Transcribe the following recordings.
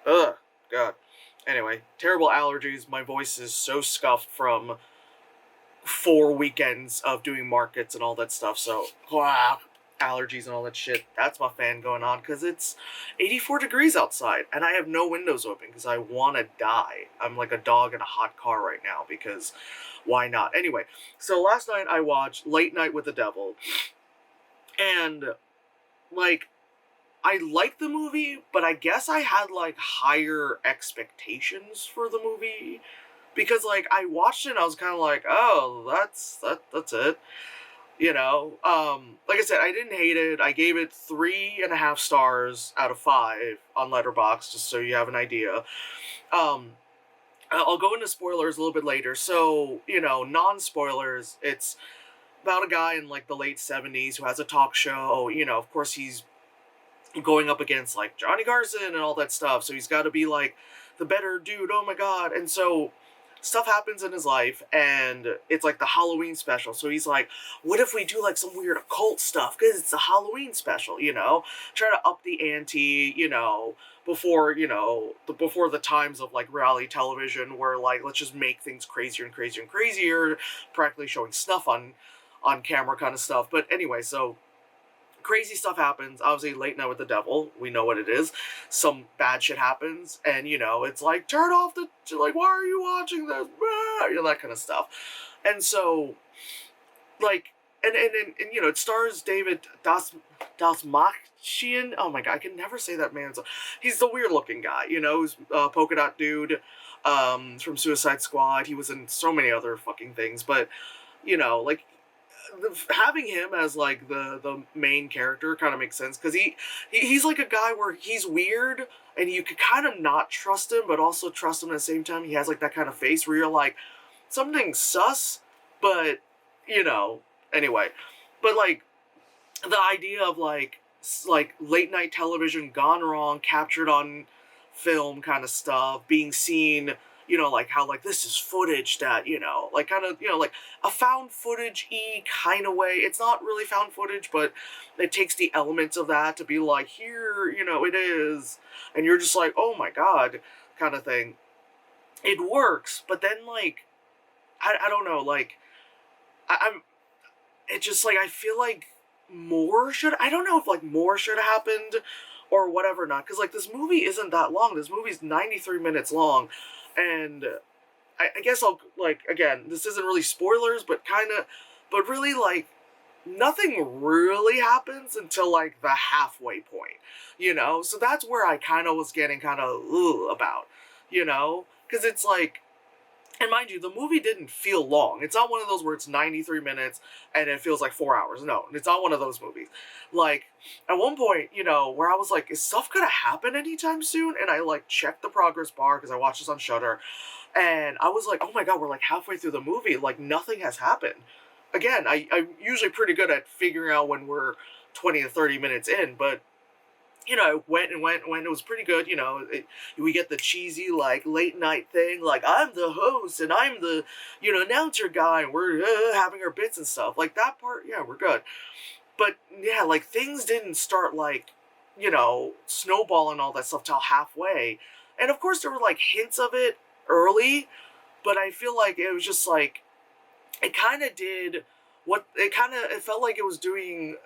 Ugh, God. Anyway, terrible allergies. My voice is so scuffed from 4 weekends of doing markets and all that stuff. So, wow, allergies and all that shit. That's my fan going on because it's 84 degrees outside and I have no windows open because I want to die. I'm like a dog in a hot car right now because why not? Anyway, so last night I watched Late Night with the Devil and like I liked the movie, but I guess I had like higher expectations for the movie because like I watched it and I was kind of like, oh, that's it. Like I said, I didn't hate it. I gave it 3.5 stars out of 5 on Letterboxd, just so you have an idea. Um, I'll go into spoilers a little bit later. So, non spoilers, it's about a guy in like the late 70s who has a talk show. Of course, he's going up against like Johnny Carson and all that stuff. So he's got to be like the better dude. Oh my God. And so stuff happens in his life and it's like the Halloween special. So he's like, what if we do like some weird occult stuff? Because it's a Halloween special, try to up the ante, before the times of like reality television where like, let's just make things crazier and crazier and crazier, practically showing snuff on camera kind of stuff. But anyway, so crazy stuff happens. Obviously, Late Night with the Devil, we know what it is. Some bad shit happens, and it's like, turn off the, like, why are you watching this? That kind of stuff. And so, like, and it stars David Dasmalchian. Oh my God, I can never say that man's. He's the weird looking guy, who's polka dot dude, from Suicide Squad. He was in so many other fucking things, but like having him as like the main character kind of makes sense because he's like a guy where he's weird and you could kind of not trust him but also trust him at the same time. He has like that kind of face where you're like something sus, but anyway, but like the idea of like late night television gone wrong, captured on film kind of stuff, being seen, like how like this is footage that, like kind of, like a found footage-y kind of way. It's not really found footage, but it takes the elements of that to be like, here, it is. And you're just like, oh my God, kind of thing. It works, but then like, I don't know, like, I'm, it just like, I feel like I don't know if like more should have happened or whatever not, because like this movie isn't that long. This movie's 93 minutes long, and I guess I'll like, again, this isn't really spoilers, but kind of, but really like nothing really happens until like the halfway point, so that's where I kind of was getting kind of about, because it's like, and mind you, the movie didn't feel long. It's not one of those where it's 93 minutes and it feels like 4 hours. No, it's not one of those movies. Like, at one point, where I was like, is stuff gonna happen anytime soon? And I, like, checked the progress bar because I watched this on Shudder. And I was like, oh my God, we're like halfway through the movie. Like, nothing has happened. Again, I'm usually pretty good at figuring out when we're 20 to 30 minutes in, but it went and went and went. It was pretty good. We get the cheesy, like, late night thing. Like, I'm the host and I'm the, announcer guy and we're having our bits and stuff. Like, that part, yeah, we're good. But, yeah, like, things didn't start, like, snowballing all that stuff till halfway. And, of course, there were, like, hints of it early. But I feel like it was just, like, it kind of did it felt like it was doing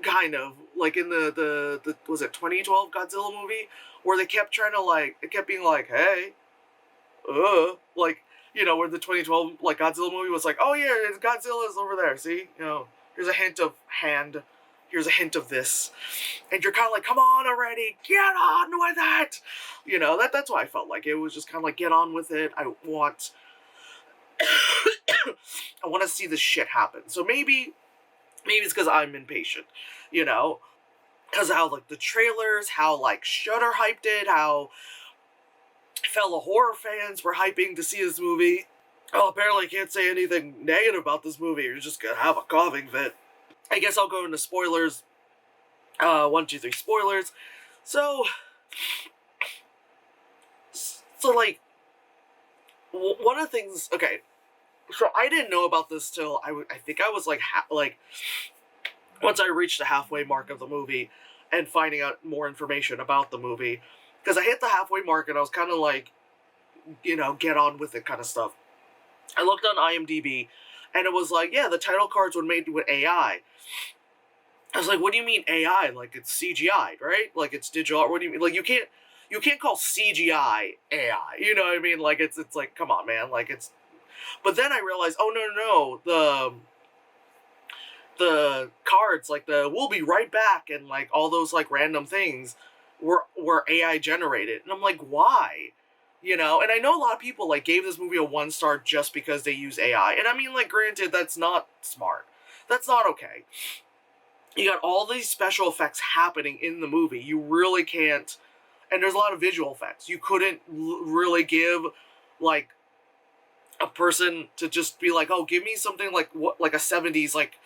kind of like in the was it 2012 Godzilla movie where they kept trying to like it kept being like, hey, like, where the 2012 like Godzilla movie was like, oh yeah, Godzilla's over there, see, here's a hint of hand, here's a hint of this, and you're kind of like, come on already, get on with it, that's why I felt like it was just kind of like, get on with it. I want I want to see this shit happen. So maybe it's because I'm impatient, because how like the trailers, how like Shudder hyped it, how fellow horror fans were hyping to see this movie. Oh, apparently I can't say anything negative about this movie. You're just gonna have a coughing fit. I guess I'll go into spoilers. 1, 2, 3 spoilers. So like, one of the things. Okay, so I didn't know about this till I think I was like once I reached the halfway mark of the movie and finding out more information about the movie, because I hit the halfway mark and I was kind of like, get on with it kind of stuff. I looked on IMDb, and it was like, yeah, the title cards were made with AI. I was like, what do you mean AI? Like, it's CGI, right? Like, it's digital art. What do you mean? Like, you can't call CGI AI. You know what I mean? Like, it's like, come on, man. Like, it's. But then I realized, oh no, the cards, like the "we'll be right back" and like all those like random things were AI generated, and I'm like, why? And I know a lot of people like gave this movie a 1 star just because they use AI, and I mean, like, granted, that's not smart. That's not okay. You got all these special effects happening in the movie. You really can't, and there's a lot of visual effects. You couldn't really give like a person to just be like, oh, give me something like what, like a 70s, like,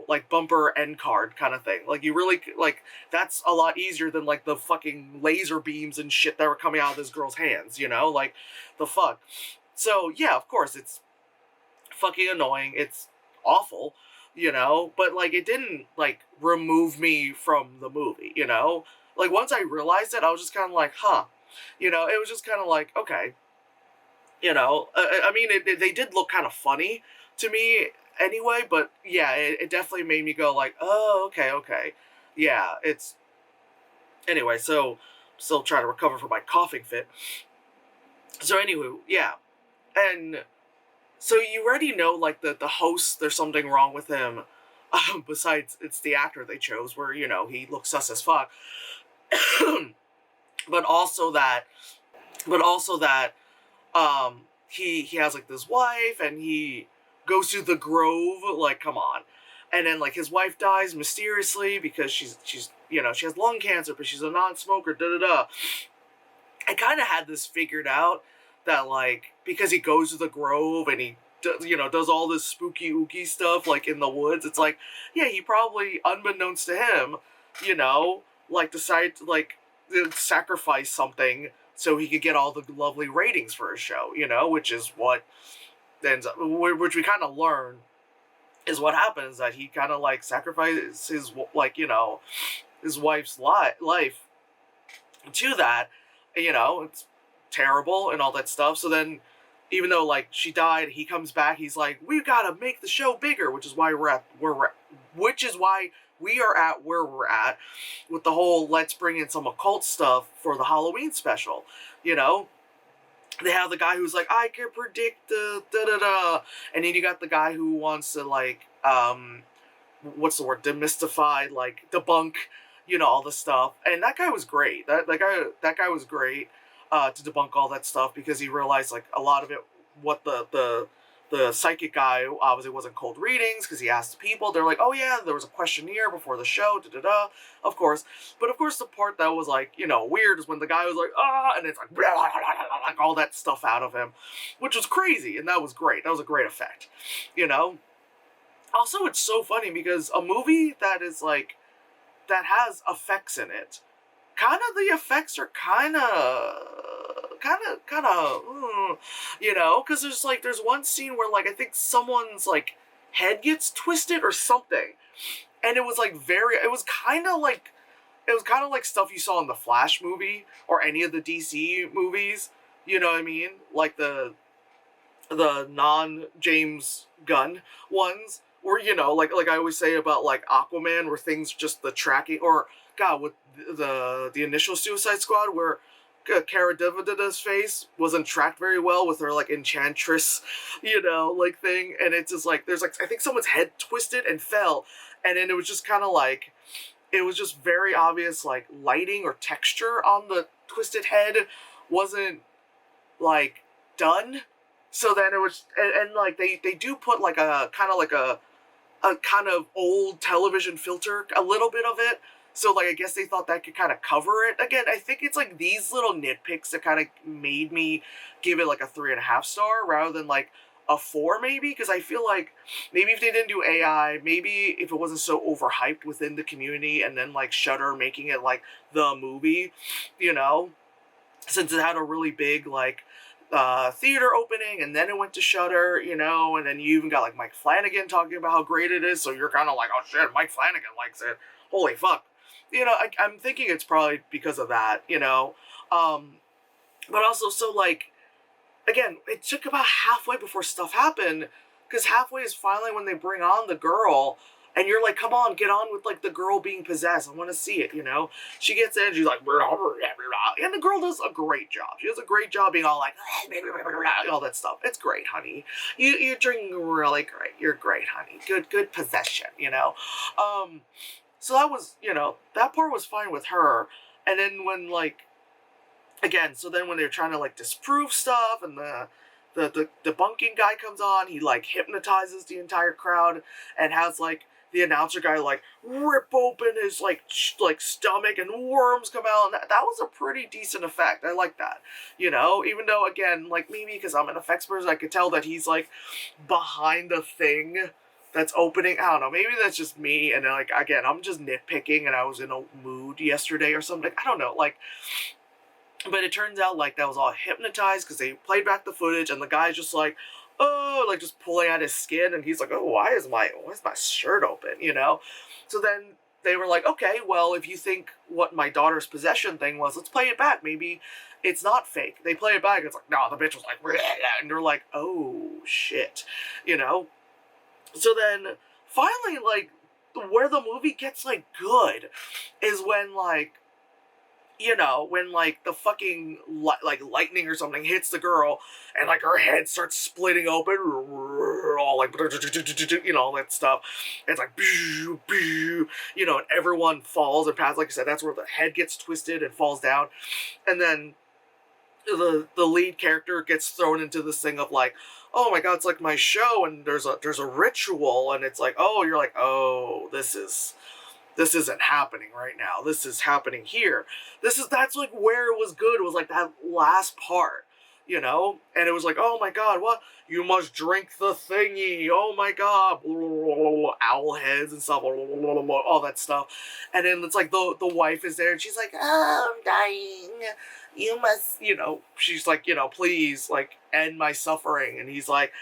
like bumper end card kind of thing. Like, you really, like, that's a lot easier than like the fucking laser beams and shit that were coming out of this girl's hands, like, the fuck. So yeah, of course it's fucking annoying, it's awful, but like, it didn't like remove me from the movie. Like, once I realized it, I was just kind of like, huh. It was just kind of like, okay. I mean, they did look kind of funny to me anyway, but yeah, it definitely made me go like, oh, okay. Yeah, it's... Anyway, so, still trying to recover from my coughing fit. So anyway, yeah. And so you already know, like, the host, there's something wrong with him. Besides, it's the actor they chose, where, he looks sus as fuck. but also that, he has like this wife, and he goes to the Grove, like, come on. And then like his wife dies mysteriously because she's she has lung cancer, but she's a non-smoker, I kind of had this figured out, that like, because he goes to the Grove and he does all this spooky ooky stuff like in the woods, it's like, yeah, he probably, unbeknownst to him, like, decided to like sacrifice something so he could get all the lovely ratings for his show, which is what ends up, which we kind of learn is what happens, that he kind of like sacrifices his, like, his wife's life to that. It's terrible and all that stuff. So then, even though like she died, he comes back, he's like, we gotta make the show bigger, which is why which is why we are at where we're at with the whole let's bring in some occult stuff for the Halloween special. They have the guy who's like, I can predict the da-da-da. And then you got the guy who wants to like, what's the word? Demystify, like, debunk, all the stuff. And that guy was great. That guy was great, to debunk all that stuff, because he realized like a lot of it, what the psychic guy obviously wasn't cold readings, because he asked the people. They're like, oh yeah, there was a questionnaire before the show, of course. But of course, the part that was like, weird is when the guy was like, and it's like, like all that stuff out of him, which was crazy, and that was great. That was a great effect, Also, it's so funny because a movie that is like, that has effects in it, kind of the effects are kind of, because there's one scene where like, I think someone's like head gets twisted or something, and it was like it was kind of like stuff you saw in the Flash movie or any of the DC movies, you know what I mean? Like the non-James Gunn ones, or like I always say about like Aquaman, where things just the tracking, or God, with the initial Suicide Squad, where Cara Delevingne's face wasn't tracked very well with her like enchantress, like thing, and it's just like there's like, I think someone's head twisted and fell, and then it was just kind of like, it was just very obvious like lighting or texture on the twisted head wasn't like done. So then it was, and like they do put like a kind of old television filter, a little bit of it. So like, I guess they thought that could kind of cover it. Again, I think it's like these little nitpicks that kind of made me give it like a 3.5 star rather than like a 4 maybe, because I feel like maybe if they didn't do AI, maybe if it wasn't so overhyped within the community, and then like Shudder making it like the movie, since it had a really big like theater opening, and then it went to Shudder, and then you even got like Mike Flanagan talking about how great it is, so you're kind of like, oh shit, Mike Flanagan likes it, holy fuck. I'm thinking it's probably because of that, Um, but also, so, like, again, it took about halfway before stuff happened, because halfway is finally when they bring on the girl, and you're like, come on, get on with, like, the girl being possessed. I want to see it, you know? She gets in, she's like, blah, blah, blah, blah, and the girl does a great job. She does a great job being all like, all that stuff. It's great, honey. You're doing really great. You're great, honey. Good possession, you know? So that was, that part was fine with her. And then when, like, again, so then when they're trying to, like, disprove stuff, and the debunking guy comes on, he, like, hypnotizes the entire crowd and has, like, the announcer guy, like, rip open his, like, stomach, and worms come out, and that was a pretty decent effect. I like that, even though, again, like, maybe because I'm an effects person, I could tell that he's, like, behind a thing that's opening. I don't know, maybe that's just me, and, like, again, I'm just nitpicking, and I was in a mood yesterday or something. I don't know, like, but it turns out, like, that was all hypnotized, because they played back the footage, and the guy's just like, oh, like, just pulling at his skin, and he's like, oh, why is my shirt open, So then they were like, okay, well, if you think what my daughter's possession thing was, let's play it back. Maybe it's not fake. They play it back, it's like, no, the bitch was like, and they're like, oh, shit, So then, finally, like, where the movie gets, like, good is when, like, when, like, the fucking, like, lightning or something hits the girl, and, like, her head starts splitting open, all, like, all that stuff. It's like, and everyone falls and passes. Like I said, that's where the head gets twisted and falls down. And then the lead character gets thrown into this thing of, like, oh my god, it's like my show, and there's a ritual, and it's like, oh, you're like, oh, this isn't happening right now. This is happening here. That's like where it was good, was like that last part, And it was like, oh my god, what? You must drink the thingy. Oh my god. Owl heads and stuff. All that stuff. And then it's like the wife is there, and she's like, oh, I'm dying. You must, she's like, please, like, end my suffering. And he's like,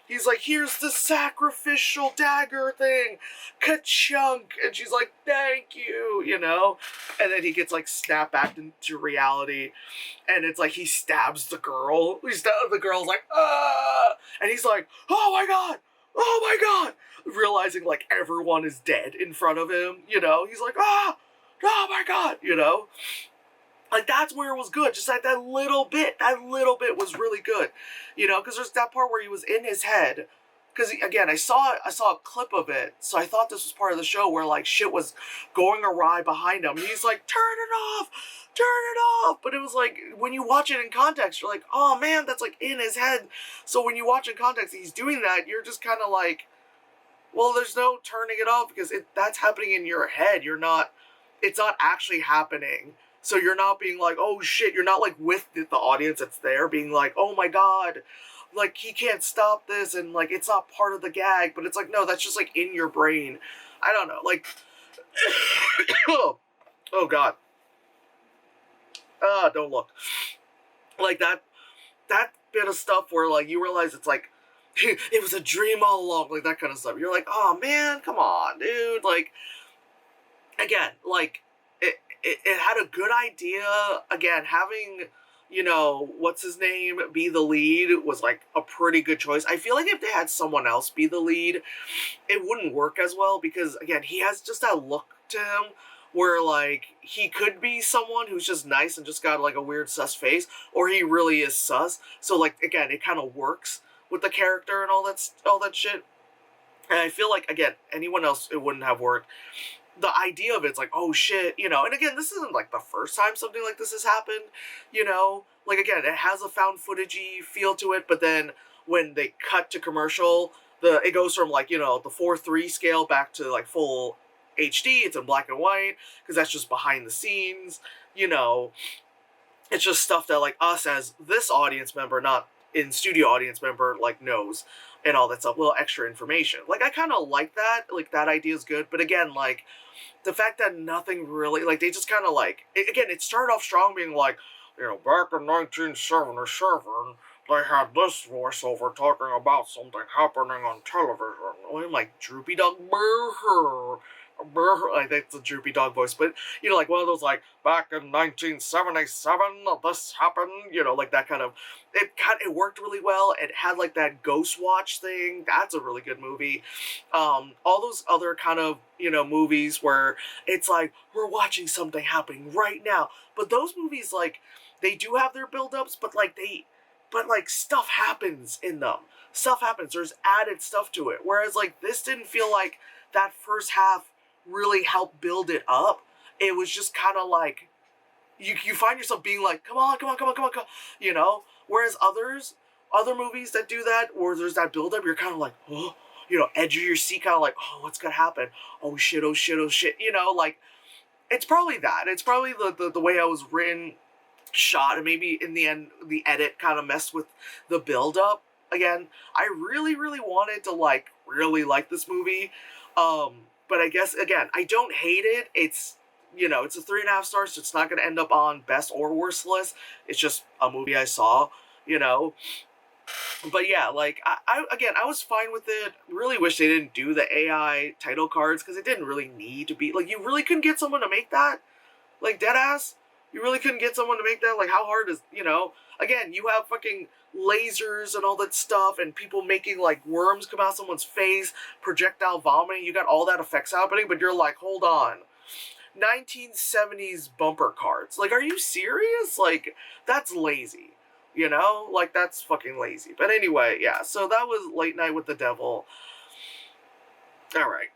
here's the sacrificial dagger thing, ka-chunk, and she's like, thank you, and then he gets, like, snapped back into reality, and it's like he stabs the girl, the girl's like, ah, and he's like, oh my god, realizing, like, everyone is dead in front of him, he's like, oh my god, Like, that's where it was good. Just like that little bit was really good, because there's that part where he was in his head. Because, again, I saw a clip of it, so I thought this was part of the show where, like, shit was going awry behind him, and he's like, turn it off, but it was like, when you watch it in context, you're like, oh man, that's, like, in his head. So when you watch in context, he's doing that, you're just kind of like, well, there's no turning it off, because that's happening in your head. It's not actually happening. So you're not being like, oh shit, you're not, like, with the audience that's there being like, oh my god, like, he can't stop this, and, like, it's not part of the gag, but it's like, no, that's just, like, in your brain. I don't know, like, oh god. Don't look. Like, that bit of stuff where, like, you realize it's like, it was a dream all along, like, that kind of stuff. You're like, oh man, come on, dude, like, again, like, it had a good idea. Again, having, what's his name be the lead was, like, a pretty good choice. I feel like if they had someone else be the lead, it wouldn't work as well, because, again, he has just that look to him where, like, he could be someone who's just nice and just got, like, a weird sus face, or he really is sus. So, like, again, it kind of works with the character and all that shit. And I feel like, again, anyone else, it wouldn't have worked. The idea of it's like, oh shit, and again, this isn't, like, the first time something like this has happened, like, again, it has a found footagey feel to it, but then when they cut to commercial, it goes from, like, the 4:3 scale back to, like, full HD. It's in black and white, because that's just behind the scenes, it's just stuff that, like, us as this audience member, not in studio audience member, like, knows, and all that stuff, little extra information. Like, I kind of like that, like, that idea is good, but again, like, the fact that nothing really, like, they just kind of, like, again, it started off strong being like, back in 1977, they had this voiceover talking about something happening on television. I'm like, Droopy Dog, brr, I think it's a droopy dog voice, but you know, like one of those like back in 1977, this happened, you know, like that kind of. It worked really well. It had like that Ghost Watch thing. That's a really good movie. All those other kind of movies where it's like we're watching something happening right now, but those movies like they do have their build-ups, but like stuff happens in them. Stuff happens. There's added stuff to it. Whereas like this didn't feel like that first half really helped build it up. It was just kind of like you find yourself being like, come on, come on, come on, come on, come on, you know. Whereas other movies that do that, or there's that build up, you're kind of like, oh, edge of your seat, kind of like, oh, what's gonna happen? Oh shit, oh shit, oh shit, like it's probably that. It's probably the way I was written, shot, and maybe in the end the edit kind of messed with the build up. Again, I really, really wanted to really like this movie. But I guess again, I don't hate it. It's a 3.5 stars, so it's not gonna end up on best or worst list. It's just a movie I saw, you know. But yeah, like I was fine with it. Really wish they didn't do the AI title cards because it didn't really need to be like you really couldn't get someone to make that, like dead ass. You really couldn't get someone to make that. Like how hard is Again, you have fucking lasers and all that stuff, and people making like worms come out someone's face, projectile vomiting. You got all that effects happening, but you're like, hold on. 1970s bumper cards. Like, are you serious? Like, that's lazy. Like, that's fucking lazy. But anyway, yeah, so that was Late Night with the Devil. Alright.